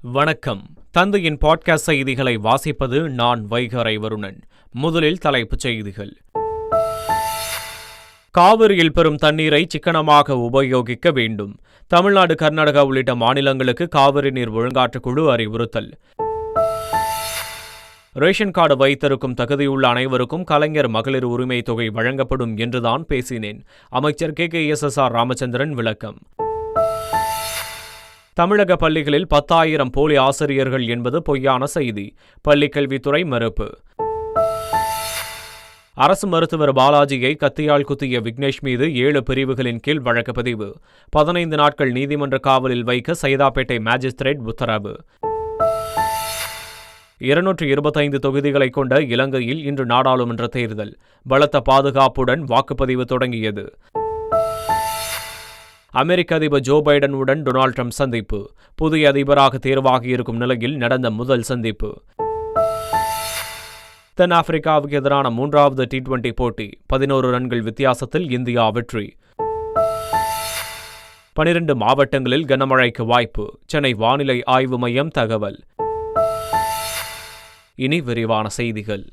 வணக்கம். தந்தையின் பாட்காஸ்ட் செய்திகளை வாசிப்பது நான் வைகரை வருணன். முதலில் தலைப்புச் செய்திகள். காவிரியில் பெறும் தண்ணீரை சிக்கனமாக உபயோகிக்க வேண்டும். தமிழ்நாடு, கர்நாடகா உள்ளிட்ட மாநிலங்களுக்கு காவிரி நீர் ஒழுங்காற்றுக் குழு அறிவுறுத்தல். ரேஷன் கார்டு வைத்திருக்கும் தகுதியுள்ள அனைவருக்கும் கலைஞர் மகளிர் உரிமை தொகை வழங்கப்படும் என்றுதான் பேசினேன். அமைச்சர் KKSSR ராமச்சந்திரன் விளக்கம். தமிழக பள்ளிகளில் 10,000 போலி ஆசிரியர்கள் என்பது பொய்யான செய்தி. பள்ளிக்கல்வித்துறை மறுப்பு. அரசு மருத்துவர் பாலாஜியை கத்தியால் குத்திய விக்னேஷ் மீது 7 பிரிவுகளின் கீழ் வழக்கு பதிவு. 15 நாட்கள் நீதிமன்ற காவலில் வைக்க சைதாப்பேட்டை மாஜிஸ்திரேட் உத்தரவு. 225 தொகுதிகளை கொண்ட இலங்கையில் இன்று நாடாளுமன்ற தேர்தல். பலத்த பாதுகாப்புடன் வாக்குப்பதிவு தொடங்கியது. அமெரிக்க அதிபர் ஜோ பைடனுடன் டொனால்ட் ட்ரம்ப் சந்திப்பு. புதிய அதிபராக தேர்வாகியிருக்கும் நிலையில் நடந்த முதல் சந்திப்பு. தென்னாப்பிரிக்காவுக்கு எதிரான 3வது T20 போட்டி 11 ரன்கள் வித்தியாசத்தில் இந்தியா வெற்றி. 12 மாவட்டங்களில் கனமழைக்கு வாய்ப்பு. சென்னை வானிலை ஆய்வு மையம் தகவல். இனி விரிவான செய்திகள்.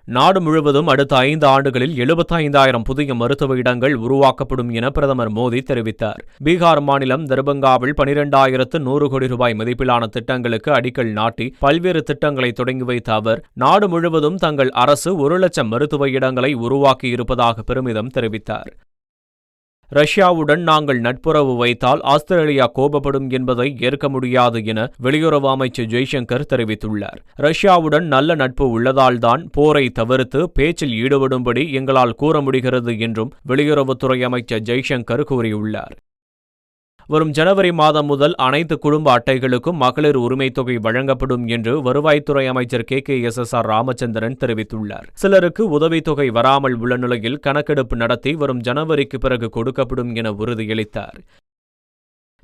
நாடு முழுவதும் அடுத்த 5 ஆண்டுகளில் 75,000 புதிய மருத்துவ இடங்கள் உருவாக்கப்படும் என பிரதமர் மோடி தெரிவித்தார். பீகார் மாநிலம் தர்பங்காவில் 12,100 கோடி ரூபாய் மதிப்பிலான திட்டங்களுக்கு அடிக்கல் நாட்டி பல்வேறு திட்டங்களை தொடங்கி வைத்த அவர், நாடு முழுவதும் தங்கள் அரசு 1 லட்சம் மருத்துவ இடங்களை உருவாக்கியிருப்பதாக பெருமிதம் தெரிவித்தார். ரஷ்யாவுடன் நாங்கள் நட்புறவு வைத்தால் ஆஸ்திரேலியா கோபப்படும் என்பதை ஏற்க முடியாது என வெளியுறவு அமைச்சர் ஜெய்சங்கர் தெரிவித்துள்ளார். ரஷ்யாவுடன் நல்ல நட்பு உள்ளதால்தான் போரை தவிர்த்து பேச்சில் ஈடுபடும்படி எங்களால் கூற முடிகிறது என்றும் வெளியுறவுத்துறை அமைச்சர் ஜெய்சங்கர் கூறியுள்ளார். வரும் ஜனவரி மாதம் முதல் அனைத்து குடும்ப அட்டைகளுக்கும் மகளிர் உரிமை தொகை வழங்கப்படும் என்று வருவாய்த்துறை அமைச்சர் KKSSR ராமச்சந்திரன் தெரிவித்துள்ளார். சிலருக்கு உதவித்தொகை வராமல் உள்ள நிலையில் கணக்கெடுப்பு நடத்தி வரும் ஜனவரிக்கு பிறகு கொடுக்கப்படும் என உறுதியளித்தார்.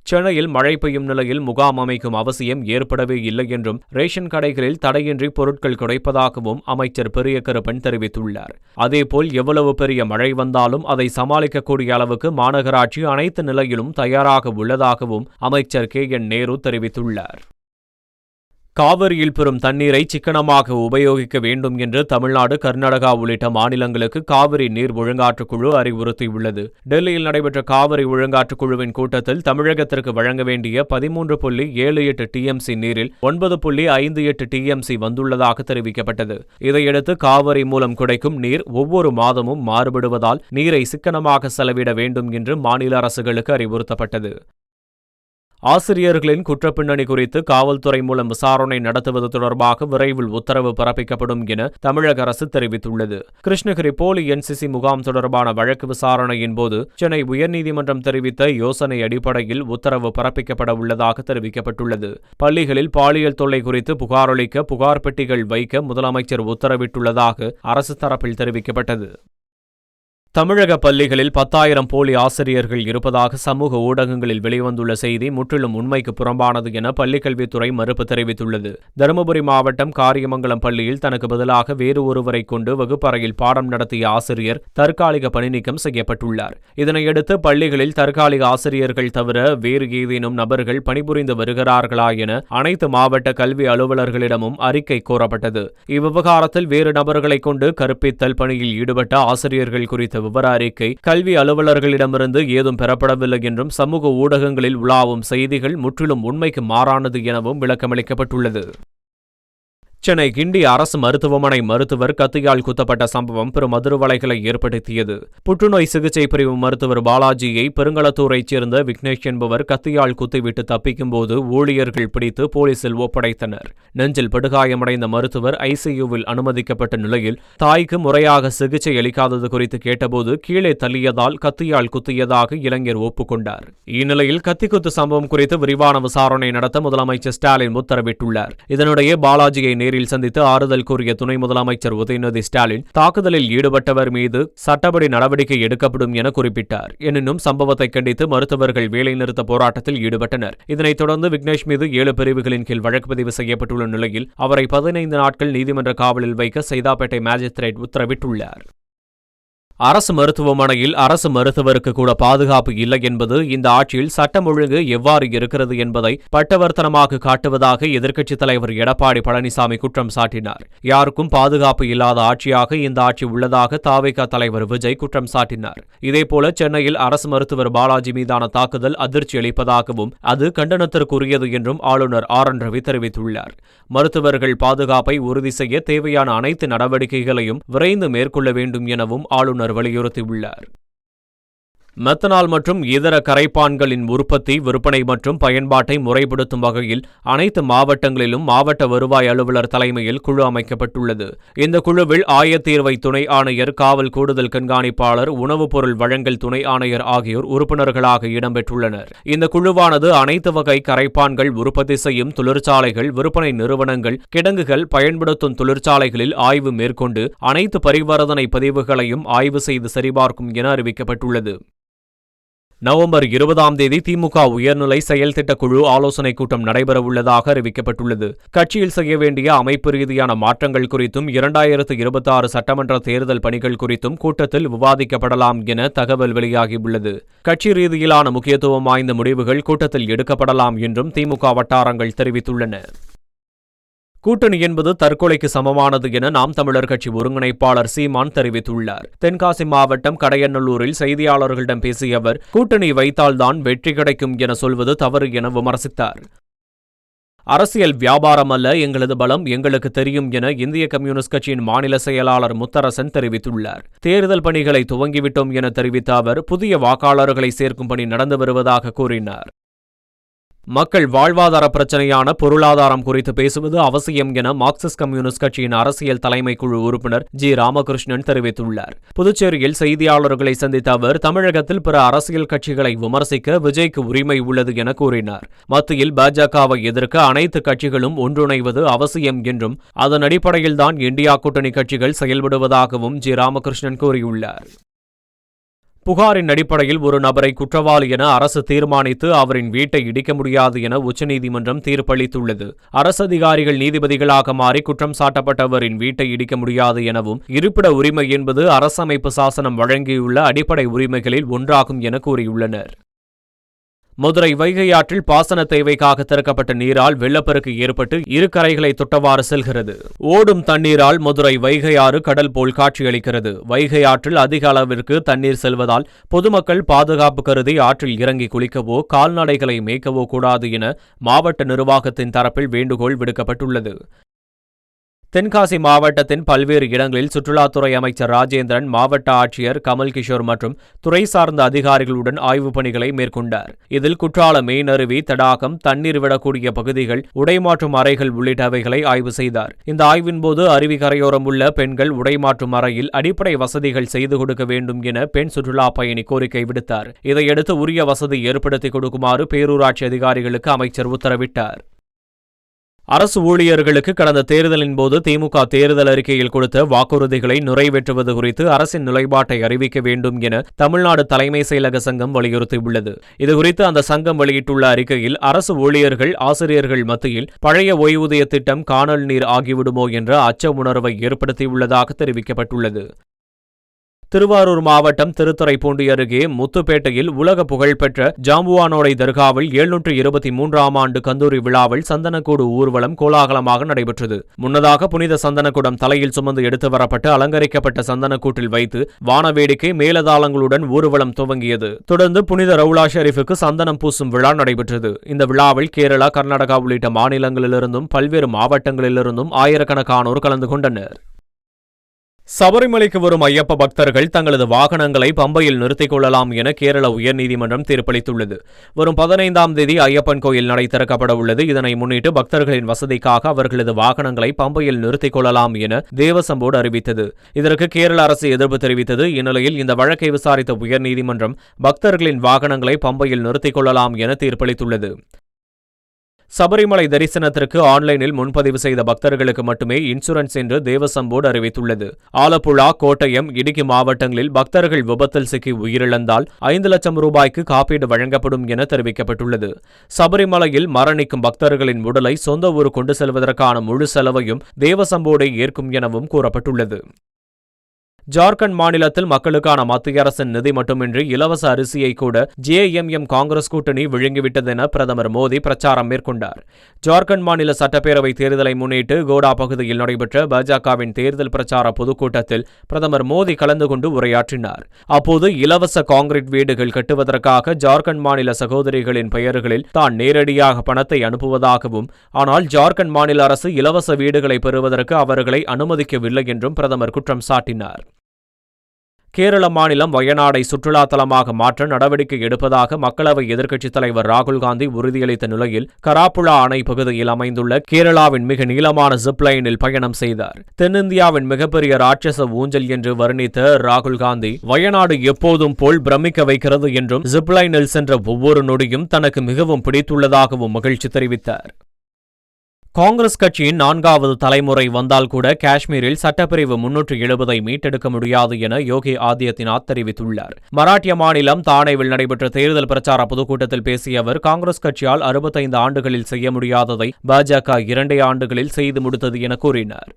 சென்னையில் மழை பெய்யும் நிலையில் முகாம் அமைக்கும் அவசியம் ஏற்படவே இல்லை என்றும், ரேஷன் கடைகளில் தடையின்றி பொருட்கள் கிடைப்பதாகவும் அமைச்சர் பெரியகருப்பன் தெரிவித்துள்ளார். அதேபோல் எவ்வளவு பெரிய மழை வந்தாலும் அதை சமாளிக்கக்கூடிய அளவுக்கு மாநகராட்சி அனைத்து நிலையிலும் தயாராக உள்ளதாகவும் அமைச்சர் KN நேரு தெரிவித்துள்ளார். காவிரியில் பெறும் தண்ணீரை சிக்கனமாக உபயோகிக்க வேண்டும் என்று தமிழ்நாடு, கர்நாடகா உள்ளிட்ட மாநிலங்களுக்கு காவிரி நீர் ஒழுங்காற்றுக் குழு அறிவுறுத்தியுள்ளது. டெல்லியில் நடைபெற்ற காவிரி ஒழுங்காற்றுக் குழுவின் கூட்டத்தில் தமிழகத்திற்கு வழங்க வேண்டிய 13.78 TMC நீரில் 9.58 TMC வந்துள்ளதாக தெரிவிக்கப்பட்டது. இதையடுத்து காவிரி மூலம் கிடைக்கும் நீர் ஒவ்வொரு மாதமும் மாறுபடுவதால் நீரை சிக்கனமாக செலவிட வேண்டும் என்று மாநில அரசுகளுக்கு அறிவுறுத்தப்பட்டது. ஆசிரியர்களின் குற்றப்பின்னணி குறித்து காவல்துறை மூலம் விசாரணை நடத்துவது தொடர்பாக விரைவில் உத்தரவு பிறப்பிக்கப்படும் என தமிழக அரசு தெரிவித்துள்ளது. கிருஷ்ணகிரி போலி NCC முகாம் தொடர்பான வழக்கு விசாரணையின் போது சென்னை உயர்நீதிமன்றம் தெரிவித்த யோசனை அடிப்படையில் உத்தரவு பிறப்பிக்கப்பட உள்ளதாக தெரிவிக்கப்பட்டுள்ளது. பள்ளிகளில் பாலியல் தொல்லை குறித்து புகார் அளிக்க புகார் பெட்டிகள் வைக்க முதலமைச்சர் உத்தரவிட்டுள்ளதாக அரசு தரப்பில் தெரிவிக்கப்பட்டது. தமிழக பள்ளிகளில் 10,000 போலி ஆசிரியர்கள் இருப்பதாக சமூக ஊடகங்களில் வெளிவந்துள்ள செய்தி முற்றிலும் உண்மைக்கு புறம்பானது என பள்ளிக்கல்வித்துறை மறுப்பு தெரிவித்துள்ளது. தருமபுரி மாவட்டம் காரியமங்கலம் பள்ளியில் தனக்கு பதிலாக வேறு ஒருவரை கொண்டு வகுப்பறையில் பாடம் நடத்திய ஆசிரியர் தற்காலிக பணிநீக்கம் செய்யப்பட்டுள்ளார். இதனையடுத்து பள்ளிகளில் தற்காலிக ஆசிரியர்கள் தவிர வேறு ஏதேனும் நபர்கள் பணிபுரிந்து வருகிறார்களா என அனைத்து மாவட்ட கல்வி அலுவலர்களிடமும் அறிக்கை கோரப்பட்டது. இவ்விவகாரத்தில் வேறு நபர்களை கொண்டு கற்பித்தல் பணியில் ஈடுபட்ட ஆசிரியர்கள் குறித்த விவர அறிக்கை கல்வி அலுவலர்களிடமிருந்து ஏதும் பெறப்படவில்லை என்றும், சமூக ஊடகங்களில் உலாவும் செய்திகள் முற்றிலும் உண்மைக்கு மாறானது எனவும் விளக்கமளிக்கப்பட்டுள்ளது. சென்னை கிண்டி அரசு மருத்துவமனை மருத்துவர் கத்தியால் குத்தப்பட்ட சம்பவம் பெரும் அதிர்வலைகளை ஏற்படுத்தியது. புற்றுநோய் சிகிச்சை பிரிவு மருத்துவர் பாலாஜியை பெருங்களத்தூரைச் சேர்ந்த விக்னேஷ் என்பவர் கத்தியால் குத்திவிட்டு தப்பிக்கும்போது ஊழியர்கள் பிடித்து போலீசில் ஒப்படைத்தனர். நெஞ்சில் படுகாயமடைந்த மருத்துவர் ICUவில் அனுமதிக்கப்பட்ட நிலையில் தாய்க்கு முறையாக சிகிச்சை அளிக்காதது குறித்து கேட்டபோது கீழே தள்ளியதால் கத்தியால் குத்தியதாக இளைஞர் ஒப்புக்கொண்டார். இந்நிலையில் கத்திக்குத்து சம்பவம் குறித்து விரிவான விசாரணை நடத்த முதலமைச்சர் ஸ்டாலின் உத்தரவிட்டுள்ளார். இதனிடையே பாலாஜியை நேரில் சந்தித்து ஆறுதல் கூறிய துணை முதலமைச்சர் உதயநிதி ஸ்டாலின் தாக்குதலில் ஈடுபட்டவர் மீது சட்டப்படி நடவடிக்கை எடுக்கப்படும் என குறிப்பிட்டார். எனினும் சம்பவத்தை கண்டித்து மருத்துவர்கள் வேலைநிறுத்த போராட்டத்தில் ஈடுபட்டனர். இதனைத் தொடர்ந்து விக்னேஷ் மீது 7 பிரிவுகளின் கீழ் வழக்கு பதிவு செய்யப்பட்டுள்ள நிலையில் அவரை 15 நாட்கள் நீதிமன்ற காவலில் வைக்க சைதாப்பேட்டை மாஜிஸ்திரேட் உத்தரவிட்டுள்ளார். அரசு மருத்துவமனையில் அரசு மருத்துவருக்கு கூட பாதுகாப்பு இல்லை என்பது இந்த ஆட்சியில் சட்டம் ஒழுங்கு எவ்வாறு இருக்கிறது என்பதை பட்டவர்த்தனமாக காட்டுவதாக எதிர்க்கட்சித் தலைவர் எடப்பாடி பழனிசாமி குற்றம் சாட்டினார். யாருக்கும் பாதுகாப்பு இல்லாத ஆட்சியாக இந்த ஆட்சி உள்ளதாக தாவேகா தலைவர் விஜய் குற்றம் சாட்டினார். இதேபோல சென்னையில் அரசு மருத்துவர் பாலாஜி மீதான தாக்குதல் அதிர்ச்சி அளிப்பதாகவும் அது கண்டனத்திற்குரியது என்றும் ஆளுநர் RN ரவி தெரிவித்துள்ளார். மருத்துவர்கள் பாதுகாப்பை உறுதி செய்ய தேவையான அனைத்து நடவடிக்கைகளையும் விரைந்து மேற்கொள்ள வேண்டும் எனவும் ஆளுநர் வலியுறுத்தியுள்ளார். மெத்தனால் மற்றும் இதர கரைப்பான்களின் உற்பத்தி, விற்பனை மற்றும் பயன்பாட்டை முறைப்படுத்தும் வகையில் அனைத்து மாவட்டங்களிலும் மாவட்ட வருவாய் அலுவலர் தலைமையில் குழு அமைக்கப்பட்டுள்ளது. இந்த குழுவில் ஆயத்தீர்வை துணை ஆணையர், காவல் கூடுதல் கண்காணிப்பாளர், உணவுப் பொருள் வழங்கல் துணை ஆணையர் ஆகியோர் உறுப்பினர்களாக இடம்பெற்றுள்ளனர். இந்த குழுவானது அனைத்து வகை கரைப்பான்கள் உற்பத்தி செய்யும் தொழிற்சாலைகள், விற்பனை நிறுவனங்கள், கிடங்குகள், பயன்படுத்தும் தொழிற்சாலைகளில் ஆய்வு மேற்கொண்டு அனைத்து பரிவர்த்தனை பதிவுகளையும் ஆய்வு செய்து சரிபார்க்கும் என அறிவிக்கப்பட்டுள்ளது. நவம்பர் 20ஆம் தேதி திமுக உயர்நிலை செயல் திட்ட குழு ஆலோசனைக் கூட்டம் நடைபெறவுள்ளதாக அறிவிக்கப்பட்டுள்ளது. கட்சியில் செய்ய வேண்டிய அமைப்பு ரீதியான மாற்றங்கள் குறித்தும் 2026 சட்டமன்ற தேர்தல் பணிகள் குறித்தும் கூட்டத்தில் விவாதிக்கப்படலாம் என தகவல் வெளியாகியுள்ளது. கட்சி ரீதியிலான முக்கியத்துவம் வாய்ந்த முடிவுகள் கூட்டத்தில் எடுக்கப்படலாம் என்றும் திமுக வட்டாரங்கள் தெரிவித்துள்ளன. கூட்டணி என்பது தற்கொலைக்கு சமமானது என நாம் தமிழர் கட்சி ஒருங்கிணைப்பாளர் சீமான் தெரிவித்துள்ளார். தென்காசி மாவட்டம் கடையநல்லூரில் செய்தியாளர்களிடம் பேசிய அவர், கூட்டணி வைத்தால்தான் வெற்றி கிடைக்கும் என சொல்வது தவறு என விமர்சித்தார். அரசியல் வியாபாரம் அல்ல, எங்களது பலம் எங்களுக்கு தெரியும் என இந்திய கம்யூனிஸ்ட் கட்சியின் மாநில செயலாளர் முத்தரசன் தெரிவித்துள்ளார். தேர்தல் பணிகளை துவங்கிவிட்டோம் என தெரிவித்த அவர், புதிய வாக்காளர்களை சேர்க்கும் பணி நடந்து வருவதாக கூறினார். மக்கள் வாழ்வாதார பிரச்சனையான பொருளாதாரம் குறித்து பேசுவது அவசியம் என மார்க்சிஸ்ட் கம்யூனிஸ்ட் கட்சியின் அரசியல் தலைமை குழு உறுப்பினர் ஜி. ராமகிருஷ்ணன் தெரிவித்துள்ளார். புதுச்சேரியில் செய்தியாளர்களை சந்தித்த அவர், தமிழகத்தில் பிற அரசியல் கட்சிகளை விமர்சிக்க விஜய்க்கு உரிமை உள்ளது என கூறினார். மத்தியில் பாஜகவை எதிர்க்க அனைத்து கட்சிகளும் ஒன்றிணைவது அவசியம் என்றும் அதன் அடிப்படையில்தான் இந்தியா கூட்டணி கட்சிகள் செயல்படுவதாகவும் ஜி. ராமகிருஷ்ணன் கூறியுள்ளார். புகாரின் அடிப்படையில் ஒரு நபரை குற்றவாளி என அரசு தீர்மானித்து அவரின் வீட்டை இடிக்க முடியாது என உச்சநீதிமன்றம் தீர்ப்பளித்துள்ளது. அரசு அதிகாரிகள் நீதிபதிகளாக மாறி குற்றம் சாட்டப்பட்டவரின் வீட்டை இடிக்க முடியாது எனவும், இருப்பிட உரிமை என்பது அரசமைப்பு சாசனம் வழங்கியுள்ள அடிப்படை உரிமைகளில் ஒன்றாகும் என கூறியுள்ளனர். மதுரை வைகை ஆற்றில் பாசன தேவைக்காக திறக்கப்பட்ட நீரால் வெள்ளப்பெருக்கு ஏற்பட்டு இரு கரைகளை தொட்டவாறு செல்கிறது. ஓடும் தண்ணீரால் மதுரை வைகை ஆறு கடல் போல் காட்சியளிக்கிறது. வைகை ஆற்றில் அதிக அளவிற்கு தண்ணீர் செல்வதால் பொதுமக்கள் பாதுகாப்பு கருதி ஆற்றில் இறங்கி குளிக்கவோ கால்நடைகளை மேய்க்கவோ கூடாது என மாவட்ட நிர்வாகத்தின் தரப்பில் வேண்டுகோள் விடுக்கப்பட்டுள்ளது. தென்காசி மாவட்டத்தின் பல்வேறு இடங்களில் சுற்றுலாத்துறை அமைச்சர் ராஜேந்திரன், மாவட்ட ஆட்சியர் கமல் கிஷோர் மற்றும் துறை சார்ந்த அதிகாரிகளுடன் ஆய்வுப் பணிகளை மேற்கொண்டார். இதில் குற்றால மெயினருவி, தடாகம், தண்ணீர் விடக்கூடிய பகுதிகள், உடைமாற்றும் அறைகள் உள்ளிட்டவைகளை ஆய்வு செய்தார். இந்த ஆய்வின்போது அருவி கரையோரம் உள்ள பெண்கள் உடைமாற்றும் அறையில் அடிப்படை வசதிகள் செய்து கொடுக்க வேண்டும் என பெண் சுற்றுலா பயணி கோரிக்கை விடுத்தார். இதையடுத்து உரிய வசதி ஏற்படுத்தி கொடுக்குமாறு பேரூராட்சி அதிகாரிகளுக்கு அமைச்சர் உத்தரவிட்டார். அரசு ஊழியர்களுக்கு கடந்த தேர்தலின் போது திமுக தேர்தல் அறிக்கையில் கொடுத்த வாக்குறுதிகளை நிறைவேற்றுவது குறித்து அரசின் நிலைப்பாட்டை அறிவிக்க வேண்டும் என தமிழ்நாடு தலைமை செயலக சங்கம் வலியுறுத்தியுள்ளது. இதுகுறித்து அந்த சங்கம் வெளியிட்டுள்ள அறிக்கையில், அரசு ஊழியர்கள், ஆசிரியர்கள் மத்தியில் பழைய ஓய்வூதிய திட்டம் காணல் நீர் ஆகிவிடுமோ என்ற அச்ச உணர்வை ஏற்படுத்தியுள்ளதாக தெரிவிக்கப்பட்டுள்ளது. திருவாரூர் மாவட்டம் திருத்துறைப்பூண்டி அருகே முத்துப்பேட்டையில் உலக புகழ்பெற்ற ஜாம்புவானோடை தர்காவில் 723ஆம் ஆண்டு கந்தூரி விழாவில் சந்தனக்கூடு ஊர்வலம் கோலாகலமாக நடைபெற்றது. முன்னதாக புனித சந்தனக்குடம் தலையில் சுமந்து எடுத்து வரப்பட்டு அலங்கரிக்கப்பட்ட சந்தனக்கூட்டில் வைத்து வானவேடிக்கை, மேலதாளங்களுடன் ஊர்வலம் துவங்கியது. தொடர்ந்து புனித ரவுலா ஷெரீஃபுக்கு சந்தனம் பூசும் விழா நடைபெற்றது. இந்த விழாவில் கேரளா, கர்நாடகா உள்ளிட்ட மாநிலங்களிலிருந்தும் பல்வேறு மாவட்டங்களிலிருந்தும் ஆயிரக்கணக்கானோர் கலந்து கொண்டனர். சபரிமலைக்கு வரும் ஐயப்ப பக்தர்கள் தங்களது வாகனங்களை பம்பையில் நிறுத்திக் கொள்ளலாம் என கேரள உயர்நீதிமன்றம் தீர்ப்பளித்துள்ளது. வரும் 15ஆம் தேதி ஐயப்பன் கோயில் நடை திறக்கப்பட உள்ளது. இதனை முன்னிட்டு பக்தர்களின் வசதிக்காக அவர்களது வாகனங்களை பம்பையில் நிறுத்திக் கொள்ளலாம் என தேவசம் போர்டு அறிவித்தது. இதற்கு கேரள அரசு எதிர்ப்பு தெரிவித்தது. இந்நிலையில் இந்த வழக்கை விசாரித்த உயர்நீதிமன்றம் பக்தர்களின் வாகனங்களை பம்பையில் நிறுத்திக் கொள்ளலாம் என தீர்ப்பளித்துள்ளது. சபரிமலை தரிசனத்திற்கு ஆன்லைனில் முன்பதிவு செய்த பக்தர்களுக்கு மட்டுமே இன்சூரன்ஸ் என்று தேவசம் போர்டு அறிவித்துள்ளது. ஆலப்புழா, கோட்டயம், இடுக்கி மாவட்டங்களில் பக்தர்கள் விபத்தில் சிக்கி உயிரிழந்தால் 5 லட்சம் ரூபாய்க்கு காப்பீடு வழங்கப்படும் என தெரிவிக்கப்பட்டுள்ளது. சபரிமலையில் மரணிக்கும் பக்தர்களின் உடலை சொந்த ஊர் கொண்டு செல்வதற்கான முழு செலவையும் தேவசம் போர்டே ஏற்கும் எனவும் கூறப்பட்டுள்ளது. ஜார்க்கண்ட் மாநிலத்தில் மக்களுக்கான மத்திய அரசின் நிதி மட்டுமின்றி இலவச அரிசியை கூட ஜேஎம்எம் காங்கிரஸ் கூட்டணி விழுங்கிவிட்டது என பிரதமர் மோடி பிரச்சாரம் மேற்கொண்டார். ஜார்க்கண்ட் மாநில சட்டப்பேரவை தேர்தலை முன்னிட்டு கோடா பகுதியில் நடைபெற்ற பாஜகவின் தேர்தல் பிரச்சார பொதுக்கூட்டத்தில் பிரதமர் மோடி கலந்து கொண்டு உரையாற்றினார். அப்போது இலவச கான்கிரீட் வீடுகள் கட்டுவதற்காக ஜார்க்கண்ட் மாநில சகோதரிகளின் பெயர்களில் தான் நேரடியாக பணத்தை அனுப்புவதாகவும், ஆனால் ஜார்க்கண்ட் மாநில அரசு இலவச வீடுகளை பெறுவதற்கு அவர்களை அனுமதிக்கவில்லை என்றும் பிரதமர் குற்றம் சாட்டினார். கேரள மாநிலம் வயநாடை சுற்றுலா தலமாக மாற்ற நடவடிக்கை எடுப்பதாக மக்களவை எதிர்க்கட்சித் தலைவர் ராகுல் காந்தி உறுதியளித்த நிலையில் கராப்புழா அணை பகுதியில் அமைந்துள்ள கேரளாவின் மிக நீளமான ஜிப்லைனில் பயணம் செய்தார். தென்னிந்தியாவின் மிகப்பெரிய ராட்சச ஊஞ்சல் என்று வர்ணித்த ராகுல் காந்தி, வயநாடு எப்போதும் போல் பிரமிக்க வைக்கிறது என்றும் ஜிப்லைனில் சென்ற ஒவ்வொரு நொடியும் தனக்கு மிகவும் பிடித்துள்ளதாகவும் மகிழ்ச்சி தெரிவித்தார். காங்கிரஸ் கட்சியின் 4வது தலைமுறை வந்தால் கூட காஷ்மீரில் சட்டப்பிரிவு 370ஐ மீட்டெடுக்க முடியாது என யோகி ஆதித்யநாத் தெரிவித்துள்ளார். மராட்டிய மாநிலம் தானேவில் நடைபெற்ற தேர்தல் பிரச்சார பொதுக்கூட்டத்தில் பேசிய அவர், காங்கிரஸ் கட்சியால் 65 ஆண்டுகளில் செய்ய முடியாததை பாஜக 2 ஆண்டுகளில் செய்து முடித்தது என கூறினார்.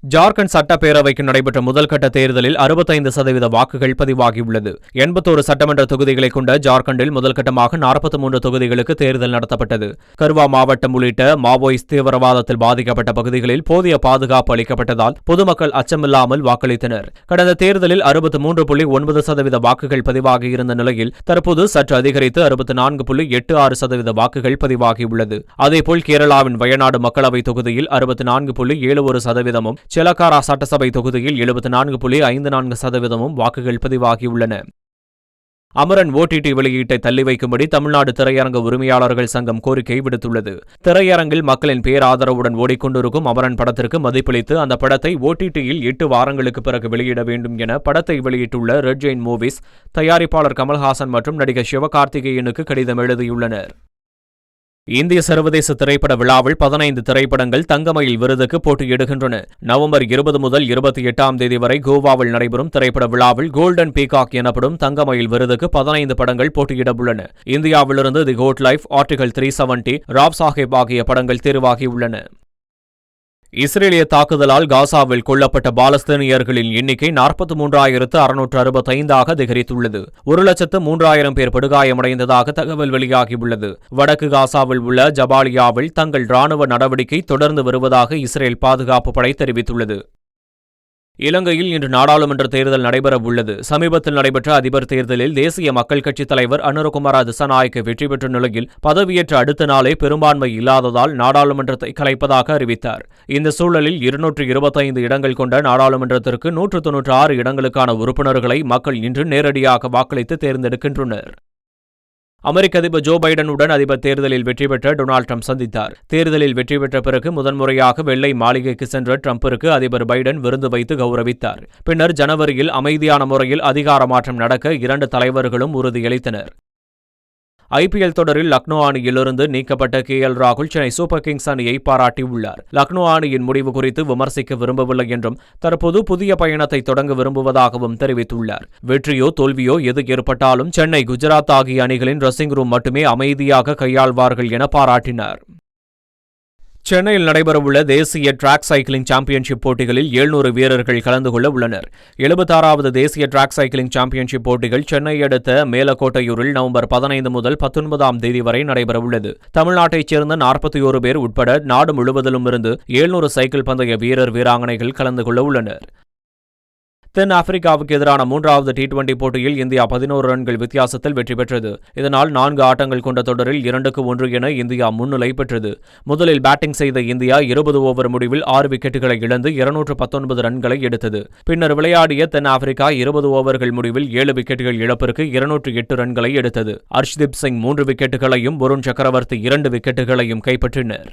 ஜார்க்கண்ட் சட்டப்பேரவைக்கு நடைபெற்ற முதல்கட்ட தேர்தலில் 65% வாக்குகள் பதிவாகியுள்ளது. 81 சட்டமன்ற தொகுதிகளை கொண்ட ஜார்க்கண்டில் முதல்கட்டமாக 43 தொகுதிகளுக்கு தேர்தல் நடத்தப்பட்டது. கர்வா மாவட்டம் உள்ளிட்ட மாவோயிஸ்ட் தீவிரவாதத்தில் பாதிக்கப்பட்ட பகுதிகளில் போதிய பாதுகாப்பு அளிக்கப்பட்டதால் பொதுமக்கள் அச்சமில்லாமல் வாக்களித்தனர். கடந்த தேர்தலில் 63.9% வாக்குகள் பதிவாகியிருந்த நிலையில் தற்போது சற்று அதிகரித்து 64.86% வாக்குகள் பதிவாகியுள்ளது. அதேபோல் கேரளாவின் வயநாடு மக்களவைத் தொகுதியில் 64.71%, செலக்காரா சட்டசபை தொகுதியில் 74.54% வாக்குகள் பதிவாகியுள்ளன. அமரன் ஓடிடி வெளியீட்டை தள்ளி வைக்கும்படி தமிழ்நாடு திரையரங்க உரிமையாளர்கள் சங்கம் கோரிக்கை விடுத்துள்ளது. திரையரங்கில் மக்களின் பேராதரவுடன் ஓடிக்கொண்டிருக்கும் அமரன் படத்திற்கு மதிப்பளித்து அந்த படத்தை ஓடிடியில் 8 வாரங்களுக்கு பிறகு வெளியிட வேண்டும் என படத்தை வெளியிட்டுள்ள ரெட் ஜெயின் மூவிஸ் தயாரிப்பாளர் கமல்ஹாசன் மற்றும் நடிகர் சிவகார்த்திகேயனுக்கு கடிதம் எழுதியுள்ளனர். இந்திய சர்வதேச திரைப்பட விழாவில் 15 திரைப்படங்கள் தங்கமயில் விருதுக்கு போட்டியிடுகின்றன. நவம்பர் 20 முதல் 28ஆம் தேதி வரை கோவாவில் நடைபெறும் திரைப்பட விழாவில் கோல்டன் பீகாக் எனப்படும் தங்கமயில் விருதுக்கு 15 படங்கள் போட்டியிடவுள்ளன. இந்தியாவிலிருந்து the goat life, article 370, Rao Saheb ஆகிய படங்கள் தேர்வாகியுள்ளன. இஸ்ரேலிய தாக்குதலால் காசாவில் கொல்லப்பட்ட பாலஸ்தீனியர்களின் எண்ணிக்கை 43,665 அதிகரித்துள்ளது. 1,03,000 பேர் படுகாயமடைந்ததாக தகவல் வெளியாகியுள்ளது. வடக்கு காசாவில் உள்ள ஜபாலியாவில் தங்கள் ராணுவ நடவடிக்கை தொடர்ந்து வருவதாக இஸ்ரேல் பாதுகாப்பு படை தெரிவித்துள்ளது. இலங்கையில் இன்று நாடாளுமன்ற தேர்தல் நடைபெறவுள்ளது. சமீபத்தில் நடைபெற்ற அதிபர் தேர்தலில் தேசிய மக்கள் கட்சித் தலைவர் அனுரகுமார திசாநாயக்க வெற்றி பெற்ற நிலையில் பதவியேற்ற அடுத்த நாளே பெரும்பான்மை இல்லாததால் நாடாளுமன்றத்தை கலைப்பதாக அறிவித்தார். இந்த சூழலில் 225 இடங்கள் கொண்ட நாடாளுமன்றத்திற்கு 196 இடங்களுக்கான உறுப்பினர்களை மக்கள் இன்று நேரடியாக வாக்களித்து தேர்ந்தெடுக்கின்றனர். அமெரிக்க அதிபர் ஜோ பைடனுடன் அதிபர் தேர்தலில் வெற்றி பெற்ற டொனால்டு ட்ரம்ப் சந்தித்தார். தேர்தலில் வெற்றி பெற்ற பிறகு முதன்முறையாக வெள்ளை மாளிகைக்கு சென்ற ட்ரம்பிற்கு அதிபர் பைடன் விருந்து வைத்து கௌரவித்தார். பின்னர் ஜனவரியில் அமைதியான முறையில் அதிகார மாற்றம் நடக்க 2 தலைவர்களும் உறுதியளித்தனர். ஐபிஎல் தொடரில் லக்னோ அணியிலிருந்து நீக்கப்பட்ட KL ராகுல் சென்னை சூப்பர் கிங்ஸ் அணியை பாராட்டியுள்ளார். லக்னோ அணியின் முடிவு குறித்து விமர்சிக்க விரும்பவில்லை என்றும் தற்போது புதிய பயணத்தை தொடங்க விரும்புவதாகவும் தெரிவித்துள்ளார். வெற்றியோ தோல்வியோ எது ஏற்பட்டாலும் சென்னை, குஜராத் ஆகிய அணிகளின் ட்ரெஸ்ஸிங் ரூம் மட்டுமே அமைதியாக கையாள்வார்கள் என பாராட்டினார். சென்னையில் நடைபெறவுள்ள தேசிய டிராக் சைக்கிளிங் சாம்பியன்ஷிப் போட்டிகளில் 700 வீரர்கள் கலந்து கொள்ள உள்ளனர். 76வது தேசிய டிராக் சைக்கிளிங் சாம்பியன்ஷிப் போட்டிகள் சென்னை அடுத்த மேலக்கோட்டையூரில் நவம்பர் 15 முதல் 19ஆம் தேதி வரை நடைபெறவுள்ளது. தமிழ்நாட்டைச் சேர்ந்த 41 பேர் உட்பட நாடு முழுவதிலும் இருந்து 700 சைக்கிள் பந்தய வீரர், வீராங்கனைகள் கலந்து கொள்ள உள்ளனர். தென் ஆப்பிரிக்காவுக்கு எதிரான 3வது T20 போட்டியில் இந்தியா 11 ரன்கள் வித்தியாசத்தில் வெற்றி பெற்றது. இதனால் 4 ஆட்டங்கள் கொண்ட தொடரில் 2-1 என இந்தியா முன்னிலை பெற்றது. முதலில் பேட்டிங் செய்த இந்தியா 20 ஓவர் முடிவில் 6 விக்கெட்டுகளை இழந்து 219 ரன்களை எடுத்தது. பின்னர் விளையாடிய தென் ஆப்பிரிக்கா 20 ஓவர்கள் முடிவில் 7 விக்கெட்டுகள் இழப்பிற்கு 208 ரன்களை எடுத்தது. ஹர்ஷ்தீப் சிங் 3 விக்கெட்டுகளையும் வருண் சக்கரவர்த்தி 2 விக்கெட்டுகளையும் கைப்பற்றினர்.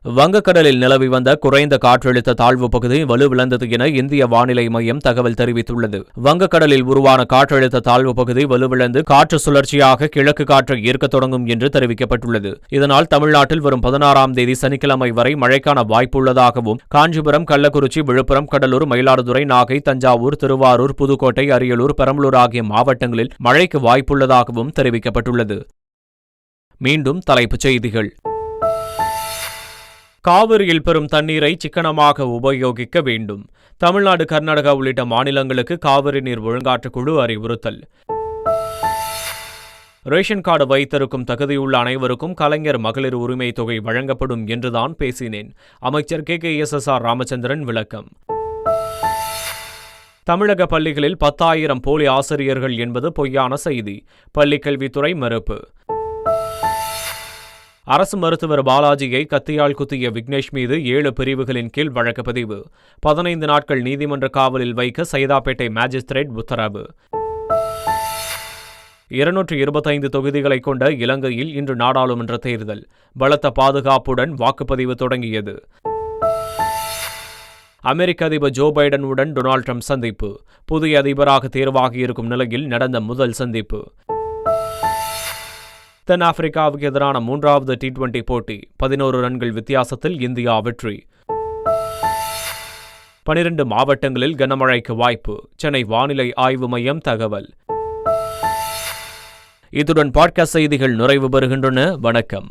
வங்கக்கடலில் நிலவி வந்த குறைந்த காற்றழுத்த தாழ்வு பகுதி வலுவிழந்தது என இந்திய வானிலை மையம் தகவல் தெரிவித்துள்ளது. வங்கக்கடலில் உருவான காற்றழுத்த தாழ்வு பகுதி வலுவிழந்து காற்று சுழற்சியாக கிழக்கு காற்றை ஈர்க்கத் தொடங்கும் என்று தெரிவிக்கப்பட்டுள்ளது. இதனால் தமிழ்நாட்டில் வரும் 16ஆம் தேதி சனிக்கிழமை வரை மழைக்கான வாய்ப்புள்ளதாகவும், காஞ்சிபுரம், கள்ளக்குறிச்சி, விழுப்புரம், கடலூர், மயிலாடுதுறை, நாகை, தஞ்சாவூர், திருவாரூர், புதுக்கோட்டை, அரியலூர், பெரம்பலூர் ஆகிய மாவட்டங்களில் மழைக்கு வாய்ப்புள்ளதாகவும் தெரிவிக்கப்பட்டுள்ளது. மீண்டும் தலைப்புச் செய்திகள். காவிரியில் பெறும் தண்ணீரை சிக்கனமாக உபயோகிக்க வேண்டும். தமிழ்நாடு, கர்நாடகா உள்ளிட்ட மாநிலங்களுக்கு காவிரி நீர் ஒழுங்காற்றுக் குழு அறிவுறுத்தல். ரேஷன் கார்டு வைத்திருக்கும் தகுதியுள்ள அனைவருக்கும் கலைஞர் மகளிர் உரிமை தொகை வழங்கப்படும் என்றுதான் பேசினேன். அமைச்சர் KKSSR ராமச்சந்திரன் விளக்கம். தமிழக பள்ளிகளில் 10,000 போலி ஆசிரியர்கள் என்பது பொய்யான செய்தி. பள்ளிக்கல்வித்துறை மறுப்பு. அரசு மருத்துவர் பாலாஜியை கத்தியால் குத்திய விக்னேஷ் மீது 7 பிரிவுகளின் கீழ் வழக்கு பதிவு. 15 நாட்கள் நீதிமன்ற காவலில் வைக்க சைதாப்பேட்டை மாஜிஸ்திரேட் உத்தரவு. 225 தொகுதிகளை கொண்ட இலங்கையில் இன்று நாடாளுமன்ற தேர்தல். பலத்த பாதுகாப்புடன் வாக்குப்பதிவு தொடங்கியது. அமெரிக்க அதிபர் ஜோ பைடனுடன் டொனால்ட் ட்ரம்ப் சந்திப்பு. புதிய அதிபராக தேர்வாகியிருக்கும் நிலையில் நடந்த முதல் சந்திப்பு. தென்னாப்பிரிக்காவுக்கு எதிரான 3வது T20 போட்டி 11 ரன்கள் வித்தியாசத்தில் இந்தியா வெற்றி. 12 மாவட்டங்களில் கனமழைக்கு வாய்ப்பு. சென்னை வானிலை ஆய்வு மையம் தகவல். இத்துடன் பாட்காஸ்ட் செய்திகள் நிறைவு பெறுகின்றன. வணக்கம்.